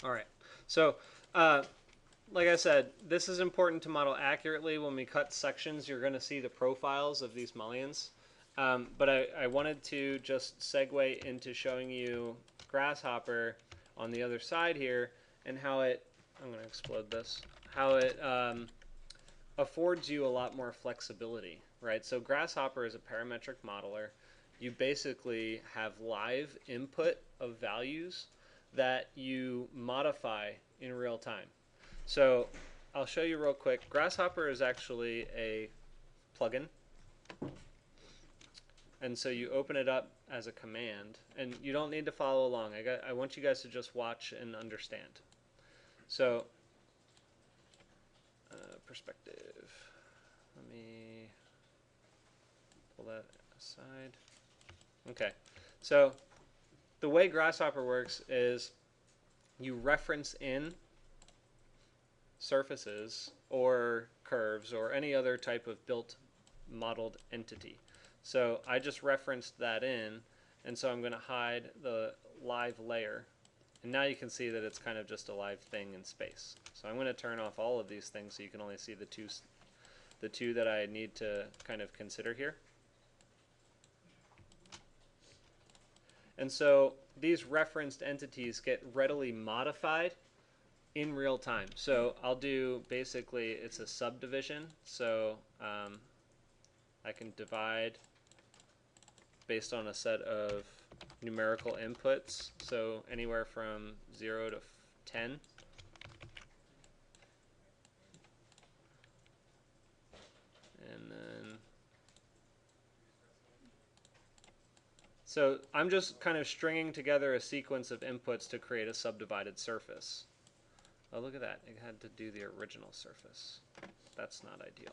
All right. So, uh, like I said, this is important to model accurately. When we cut sections, you're going to see the profiles of these mullions. But I wanted to just segue into showing you Grasshopper on the other side here and how it, I'm going to explode this, how it affords you a lot more flexibility, right? So Grasshopper is a parametric modeler. You basically have live input of values that you modify in real time. So I'll show you real quick. Grasshopper is actually a plugin. And so you open it up as a command, and you don't need to follow along. I want you guys to just watch and understand. So, perspective. Let me pull that aside. Okay. So the way Grasshopper works is you reference in surfaces or curves or any other type of built modeled entity. So I just referenced that in, and so I'm going to hide the live layer. And now you can see that it's kind of just a live thing in space. So I'm going to turn off all of these things so you can only see the two that I need to kind of consider here. And so these referenced entities get readily modified in real time. So I'll do, basically, it's a subdivision. So I can divide based on a set of numerical inputs. So anywhere from 0 to 10. And then, so I'm just kind of stringing together a sequence of inputs to create a subdivided surface. Oh, look at that. It had to do the original surface. That's not ideal.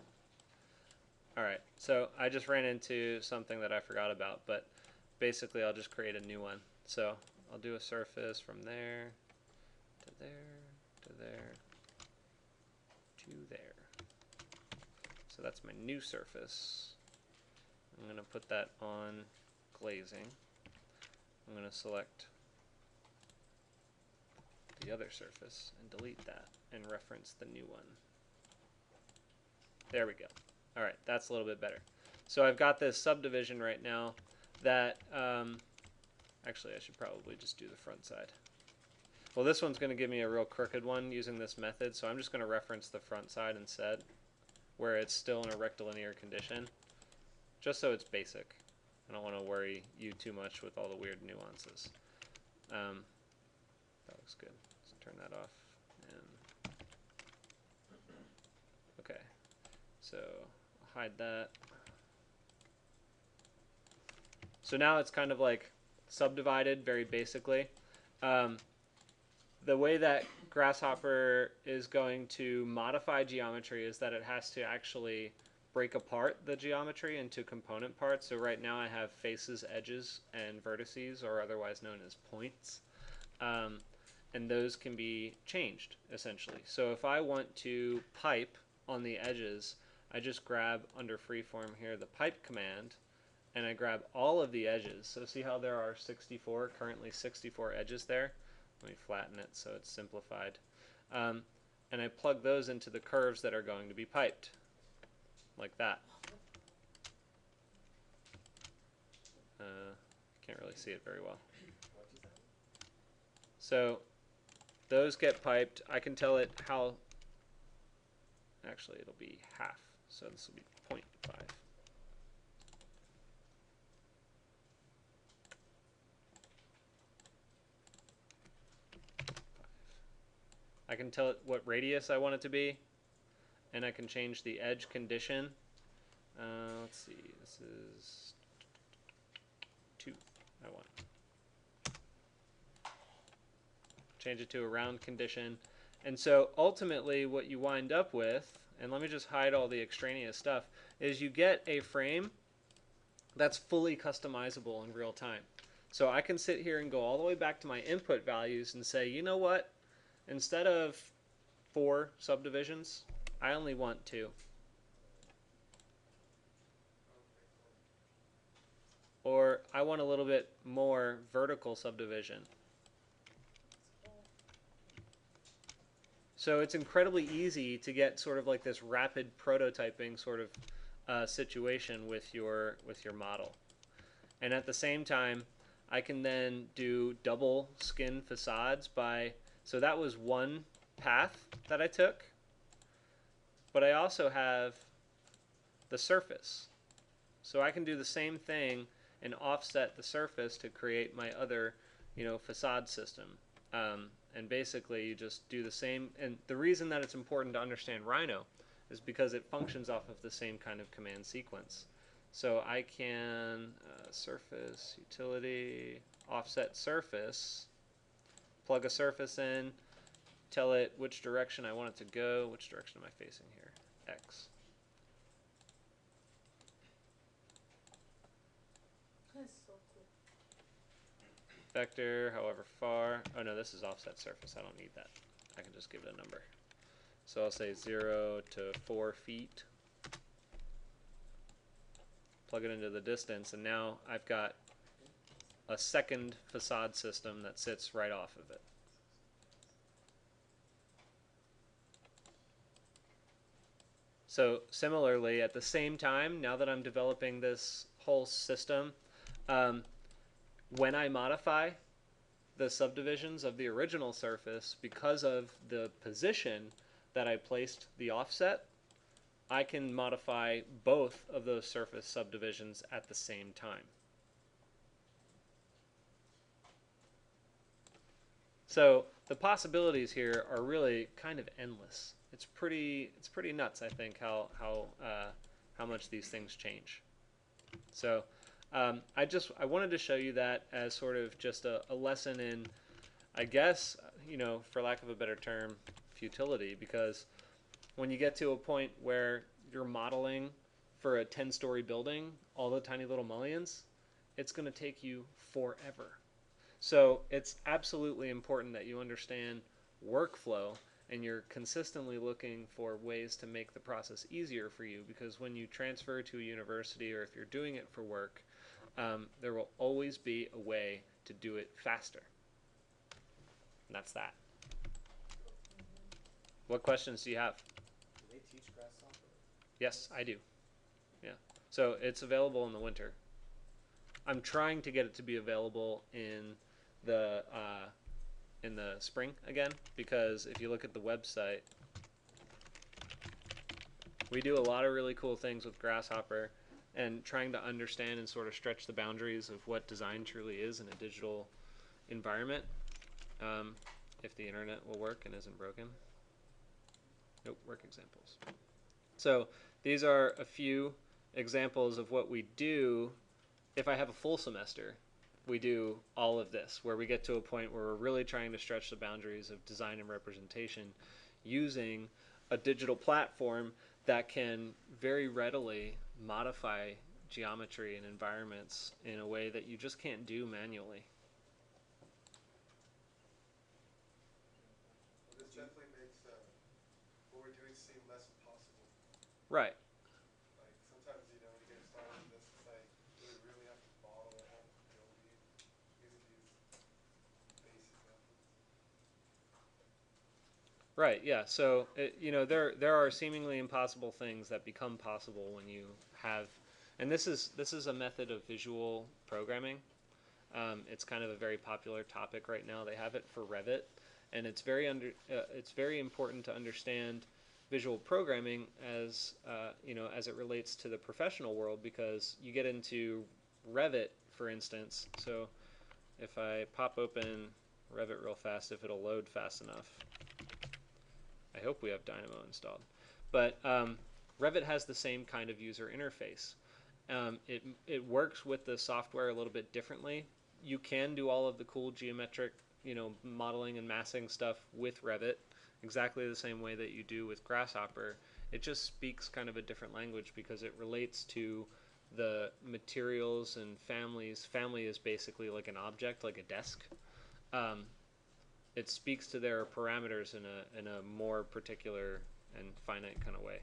All right, so I just ran into something that I forgot about, but basically I'll just create a new one. So I'll do a surface from there to there to there to there. So that's my new surface. I'm going to put that on glazing. I'm going to select the other surface and delete that and reference the new one. There we go. All right, that's a little bit better. So I've got this subdivision right now that, actually I should probably just do the front side. Well, this one's going to give me a real crooked one using this method, so I'm just going to reference the front side instead, where it's still in a rectilinear condition, just so it's basic. I don't want to worry you too much with all the weird nuances. That looks good. Let's turn that off. And okay, so I'll hide that. So now it's kind of like subdivided very basically. The way that Grasshopper is going to modify geometry is that it has to actually break apart the geometry into component parts. So right now I have faces, edges, and vertices, or otherwise known as points. And those can be changed, essentially. So if I want to pipe on the edges, I just grab under freeform here the pipe command, and I grab all of the edges. So see how there are 64, currently 64 edges there? Let me flatten it so it's simplified. And I plug those into the curves that are going to be piped, like that. Can't really see it very well. So those get piped. I can tell it how, actually it'll be half, so this will be 0.5. I can tell it what radius I want it to be, and I can change the edge condition. Let's see, this is 2, I want. Change it to a round condition. And so ultimately what you wind up with, and let me just hide all the extraneous stuff, is you get a frame that's fully customizable in real time. So I can sit here and go all the way back to my input values and say, you know what, instead of 4 subdivisions, I only want 2. Or I want a little bit more vertical subdivision. So it's incredibly easy to get sort of like this rapid prototyping sort of situation with your model. And at the same time, I can then do double skin facades by, so that was one path that I took, but I also have the surface. So I can do the same thing and offset the surface to create my other, facade system. And basically you just do the same. And the reason that it's important to understand Rhino is because it functions off of the same kind of command sequence. So I can surface, utility, offset surface, plug a surface in, tell it which direction I want it to go. Which direction am I facing here? X. That's so cool. Vector, however far. Oh no, this is offset surface. I don't need that. I can just give it a number. So I'll say 0 to 4 feet. Plug it into the distance, and now I've got a second facade system that sits right off of it. So similarly, at the same time, now that I'm developing this whole system, when I modify the subdivisions of the original surface, because of the position that I placed the offset, I can modify both of those surface subdivisions at the same time. So the possibilities here are really kind of endless. It's pretty nuts, I think, how much these things change. So I wanted to show you that as sort of just a lesson in, I guess, for lack of a better term, futility, because when you get to a point where you're modeling for a 10-story building, all the tiny little mullions, it's going to take you forever. So it's absolutely important that you understand workflow and you're consistently looking for ways to make the process easier for you, because when you transfer to a university or if you're doing it for work, there will always be a way to do it faster. And that's that. What questions do you have? Do they teach Grasshopper? Yes, I do. Yeah. So it's available in the winter. I'm trying to get it to be available in the spring again, because if you look at the website, we do a lot of really cool things with Grasshopper and trying to understand and sort of stretch the boundaries of what design truly is in a digital environment. If the internet will work and isn't broken. Nope, work examples. So these are a few examples of what we do. If I have a full semester, we do all of this, where we get to a point where we're really trying to stretch the boundaries of design and representation using a digital platform that can very readily modify geometry and environments in a way that you just can't do manually. Well, this definitely makes what we're doing seem less impossible. Right. Like sometimes, when you get started with this, it's like you really have to model a whole building using these base examples. Right. Yeah. So there are seemingly impossible things that become possible when you have, and this is a method of visual programming. It's kind of a very popular topic right now. They have it for Revit, and it's very important to understand visual programming as as it relates to the professional world, because you get into Revit, for instance. So if I pop open Revit real fast, if it'll load fast enough. I hope we have Dynamo installed. But Revit has the same kind of user interface. It works with the software a little bit differently. You can do all of the cool geometric, modeling and massing stuff with Revit exactly the same way that you do with Grasshopper. It just speaks kind of a different language because it relates to the materials and families. Family is basically like an object, like a desk. It speaks to their parameters in a more particular and finite kind of way.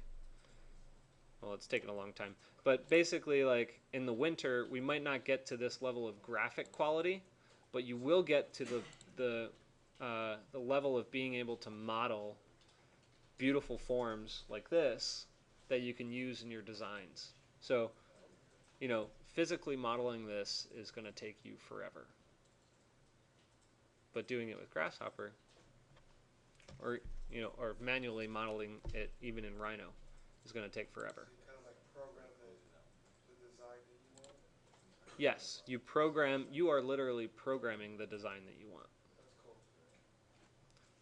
Well, it's taken a long time. But basically, like in the winter, we might not get to this level of graphic quality, but you will get to the level of being able to model beautiful forms like this that you can use in your designs. So, you know, physically modeling this is going to take you forever. But doing it with Grasshopper, or you know, or manually modeling it even in Rhino, is going to take forever. So you kind of like program the design that you want. Yes, you program. You are literally programming the design that you want. That's cool.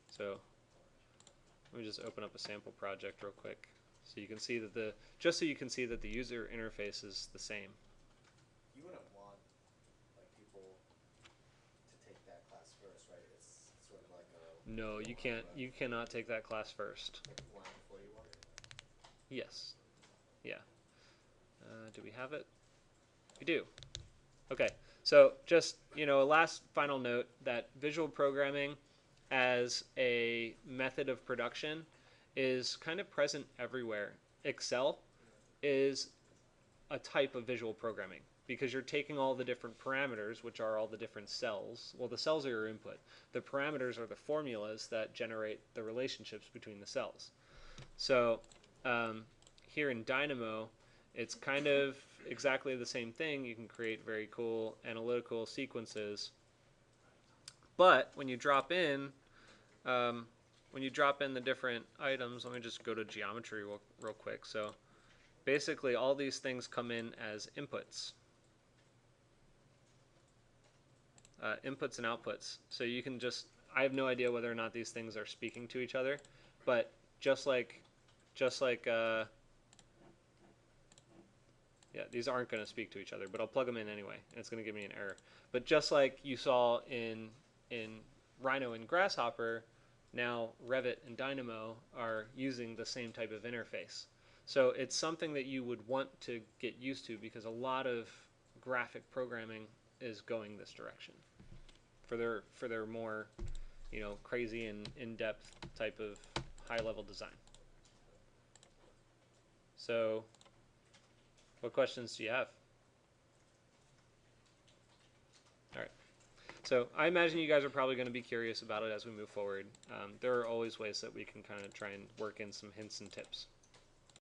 So let me just open up a sample project real quick, so you can see that the user interface is the same. You wouldn't want like people to take that class first, right? It's sort of like a No, you can't. You cannot take that class first. like a blind before you want. Yes. Yeah. Do we have it? We do. Okay. So just, you know, a last final note that visual programming as a method of production is kind of present everywhere. Excel is a type of visual programming because you're taking all the different parameters, which are all the different cells. Well, the cells are your input. The parameters are the formulas that generate the relationships between the cells. So here in Dynamo, it's kind of exactly the same thing. You can create very cool analytical sequences. But when you drop in the different items, let me just go to geometry real quick. So basically all these things come in as inputs. Inputs and outputs. So you can just, I have no idea whether or not these things are speaking to each other, but just like yeah, these aren't going to speak to each other, but I'll plug them in anyway, and it's going to give me an error. But just like you saw in Rhino and Grasshopper, now Revit and Dynamo are using the same type of interface. So it's something that you would want to get used to because a lot of graphic programming is going this direction for their more, you know, crazy and in-depth type of high-level design. So what questions do you have? All right. So I imagine you guys are probably going to be curious about it as we move forward. There are always ways that we can kind of try and work in some hints and tips.